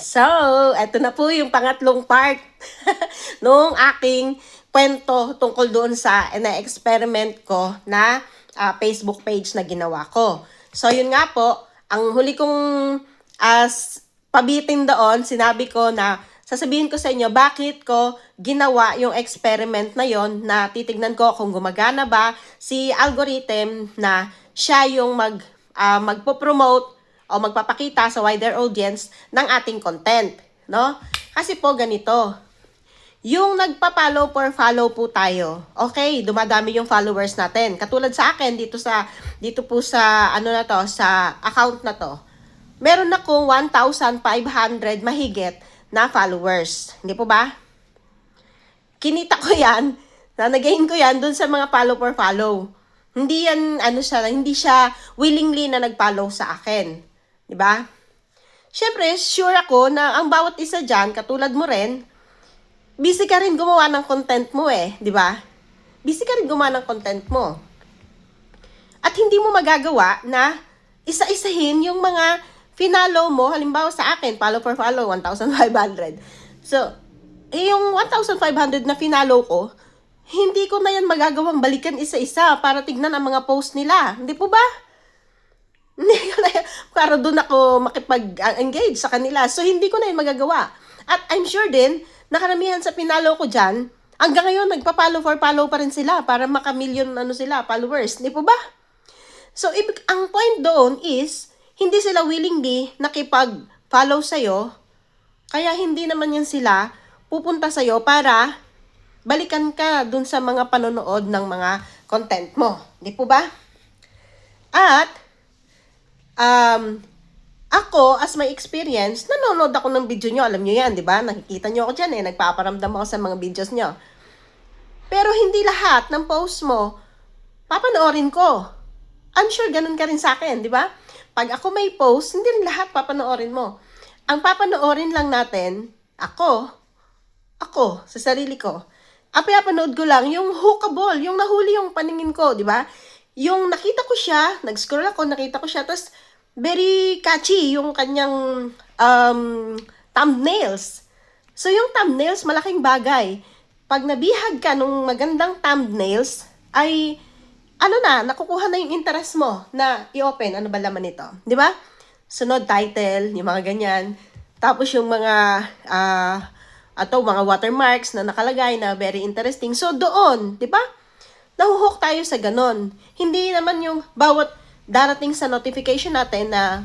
So, eto na po yung pangatlong part nung aking kwento tungkol doon sa na-experiment ko na Facebook page na ginawa ko. So, yun nga po, ang huli kong pabitin doon, sinabi ko na sasabihin ko sa inyo bakit ko ginawa yung experiment na yon, na titignan ko kung gumagana ba si algorithm na siya yung magpo-promote o magpapakita sa wider audience ng ating content, no? Kasi po ganito, yung nagpa-follow for follow po tayo. Okay, dumadami yung followers natin. Katulad sa akin dito po sa sa account na to. Meron akong 1,500 mahigit na followers. Hindi po ba? Kinita ko 'yan, na-gain ko 'yan dun sa mga follow for follow. Hindi yan hindi siya willingly na nag-follow sa akin. 'Di ba? Syempre, sure ako na ang bawat isa diyan, katulad mo rin, busy ka rin gumawa ng content mo 'di ba? Busy ka rin gumawa ng content mo. At hindi mo magagawa na isa-isahin yung mga finalo mo, halimbawa sa akin, follow for follow, 1,500. So, yung 1,500 na finalo ko, hindi ko na yan magagawang balikan isa-isa para tignan ang mga post nila. Hindi po ba? Para doon ako makipag-engage sa kanila. So, hindi ko na yun magagawa. At I'm sure din, nakaramihan sa pinalo ko dyan, hanggang ngayon, nagpa-follow for follow pa rin sila para maka-million followers. Hindi po ba? So, ang point doon is, hindi sila willingly nakipag-follow sa'yo, kaya hindi naman yan sila pupunta sa'yo para balikan ka dun sa mga panonood ng mga content mo. Hindi po ba? At, ako, as my experience, nanonood ako ng video nyo. Alam nyo yan, di ba? Nakikita nyo ako dyan nagpaparamdam ako sa mga videos nyo. Pero hindi lahat ng post mo, papanoorin ko. I'm sure ganun ka rin sa akin, di ba? Pag ako may post, hindi rin lahat papanoorin mo. Ang papanoorin lang natin, ako, sa sarili ko. Ang pinapanood ko lang, yung hookable, yung nahuli yung paningin ko, di ba? Yung nakita ko siya, nag-scroll ako, nakita ko siya, tapos very catchy yung kanyang thumbnails. So, yung thumbnails, malaking bagay. Pag nabihag ka nung magandang thumbnails, ay, nakukuha na yung interest mo na i-open, ano ba laman nito? Di ba? Sunod, title, yung mga ganyan. Tapos yung mga, mga watermarks na nakalagay na very interesting. So, doon, di ba? Nahuhook tayo sa ganon. Hindi naman yung bawat darating sa notification natin na